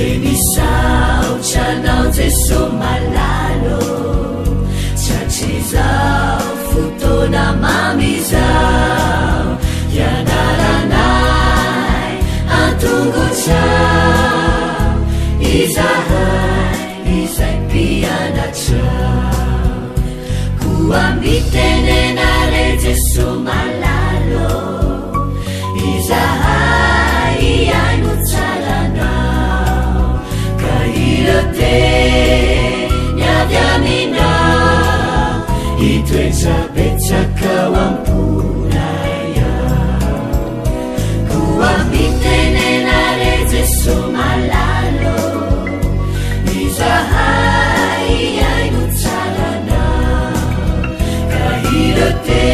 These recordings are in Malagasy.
enisaotranao jeso malalo tratrizao fotona mamizao ianaranay antongotrao izahay izay mpianatrao koambitenenare jeso malalo izahay iaino tsaranao ka irote niavy aminao itoetrabetsakao amponaya koambitenenare jeso malalo izahay iaino tsaranao ka irote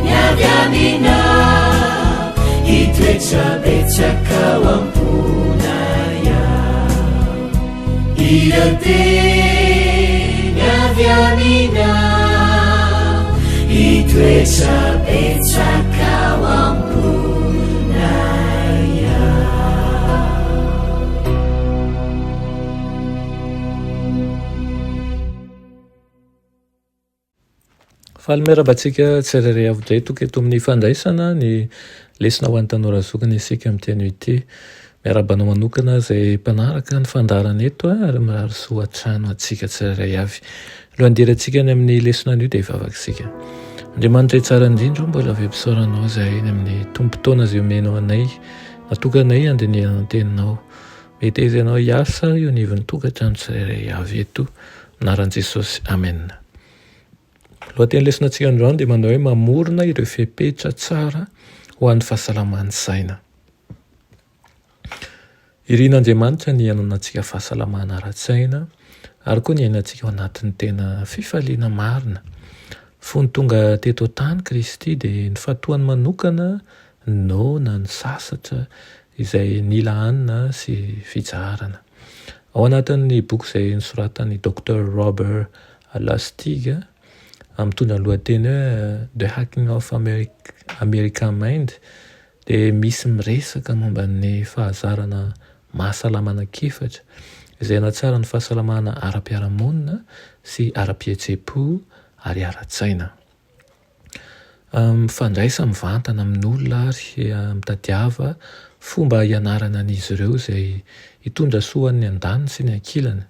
niavy aminao itoetrabetsakao amponaya irote niavy aminao itoetrabetsakao amponaya. Fahalimerabantsika tsirairay avy toka eto amin'ny fandraisana ny lesona ho an'ny tanora zokany isika amin'ity ity. Miarabanao manokana izay mpanaraka ny fandarana eto ary mirary soa trano atsika tsirairay avy. Lohandirantsika ny amin'ny lesona anio dia hivavaka Andriamanitra tsara indrindra mbola avy-pisaoranao izay eny amin'ny tompo-taona izay omenao anay, natokanay andiniana ny teninao. Mety izy ianao hiasa io nivon'ny tokantrano tsirairay avy eto. Anaran'i Jesosy. Amen. Lohateny lesona antsika androany dia manao hoe mamorona ireo fepetra tsara ho an'ny fahasalaman'ny saina. Irian'Andriamanitra ny ianonantsika fahasalamana ara-tsaina ary koa ny iainantsika ao anatin'ny tena fifaliana marina. Fony tonga teto tany Kristy dia ny fahatoany manokana nona ny sasatra izay nila anina sy fijarana. Ao anatin'ny boky izay nosoratan'ny Dr. Robert Lustig mitondra ny lohateny hoe The Hacking of American Mind dia misy miresaka momba ny fahazarana mahasalamana kefatra izay anatsara ny fahasalamana ara-piaramonina sy ara-pihetsepo ary ara-tsaina. Mifandraisa mivantana amin'olona ary mitadiava fomba hianarana an'izy ireo izay hitondra soa ny andaniny sy ny ankilany.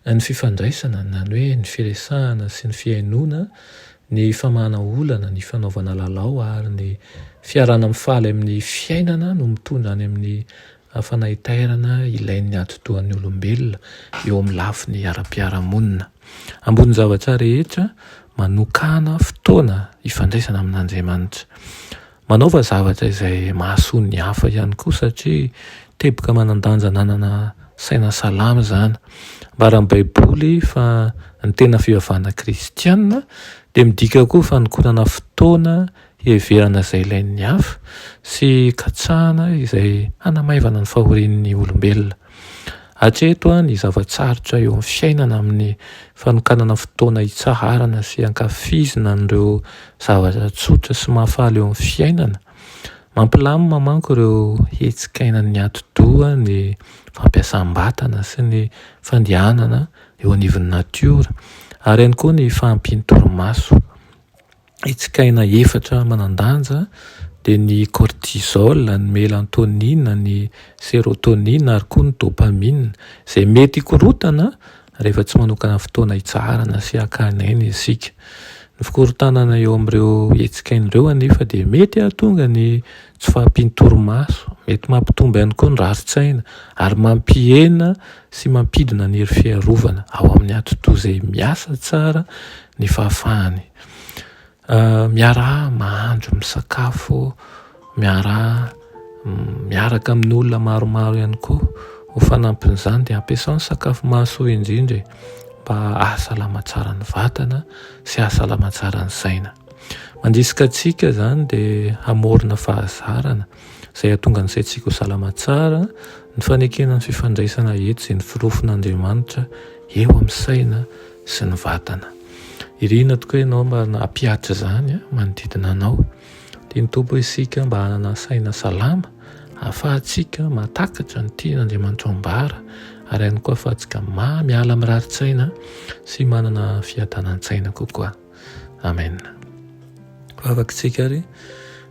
Ny fifandraisana na hoe ny firesahana sy ny fiainona, ny famahana olana, ny fanaovana lalao ary ny fiarana mifaly amin'ny fiainana no mitondra any amin'ny fanahitairana ilain'ny atotoan'ny olombelona eo amin'ny lafiny ara-piaramonina. Ambony zavatra rehetra manokana fotoana hifandraisana amin'Andriamanitra. Manaova zavatra izay mahasoa ny hafa ihany koa satria teboka manan-danja nanana saina salama zany. Mbaran'ny Baiboly fa ny tena fivavahana kristianina dia midika koa fanokonana fotoana hieverana izay ilain'ny hafa sy katsahana izay hanamaivana ny fahorian'ny olombelona. Hatreto ny zavatsarotra eo amin'ny fiainana amin'ny fanokanana fotoana hitsaharana sy hankafizina an'ireo zavatra tsotra sy mahafaly eo amin'ny fiainana. Mampilamina manko ireo hetsikainan'ny atodoha, ny fampiasam-batana sy ny fandehanana eo anivon'ny natiora ary ihany koa ny fahampian'ny torimaso. Hetsikaina efatra manan-danja dia ny cortisol, ny mélatonine, ny sérotonine ary koa ny dopamine izay mety hikorotana rehefa tsy manokana fotoana hitsaharana sy hakanaina isika. Ny fikorotanana eo amin'ireo hetsikain'ireo anefa dia mety hahatonga ny tsy fahampian'ny torimaso, mety mampitombo ihany koa ny rarin-tsaina ary mampihena sy mampidina ny hery fiarovana ao amin'ny atotoa izay miasa tsara ny fahafahany. Miara mahandro misakafo, miaraka amin'ny olona maromaro ihany koa ho fanampin'izany dia ampiasao ny sakafo mahasoa indrindra mba ahasalama tsara ny vatana sy ahasalama tsara ny saina. Mandrisika antsika zany dia hamorona fahazarana izay hahatonga an'izay tsika ho salama tsara, ny fanekena ny fifandraisana eto izay ny firofon'Andriamanitra eo amin'ny saina sy ny vatana. Irina tokoa ianao mba hampiatra izany manodidina anao. Dia ny tompo isika mba hanana saina salama ahafahantsika matakatra ny tian'Andriamanitra ambara, ary ihany koa ahafahantsika miala amin'ny rarin-tsaina sy manana fiadanan-tsaina kokoa. Amen. Vavakitsika ary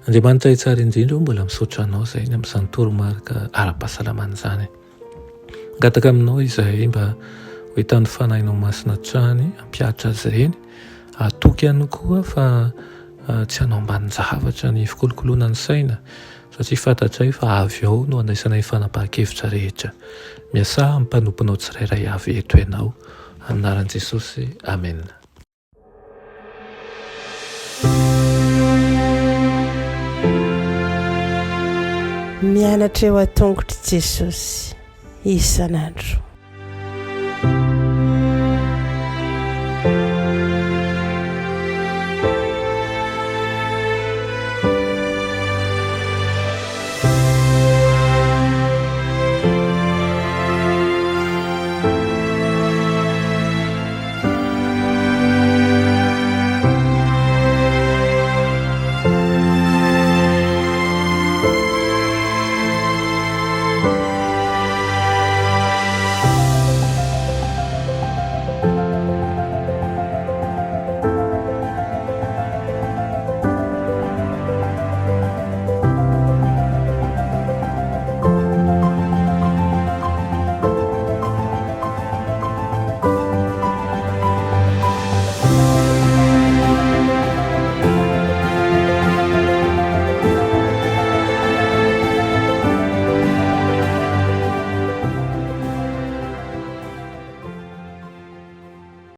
Andriamanitra tsara indrindra mbola misaotra anao izay ny amin'izany toromarika ara-pahasalamana izany. Gataka aminao izay mba hoitan'ny fanahinao masina trany ampiatra azy ireny, atoky ihany koa fa tsy hanao ambany zavatra ny fikolokoloana ny saina, satria fantatray fa avy ao no andraisanay fanapahan-kevitra rehetra. Miasa amin'ny mpanomponao tsirairay avy eto ianao, amin'ny anaran'i Jesosy. Amen. Mianatra eo an-tongotry Jesosy isan'andro.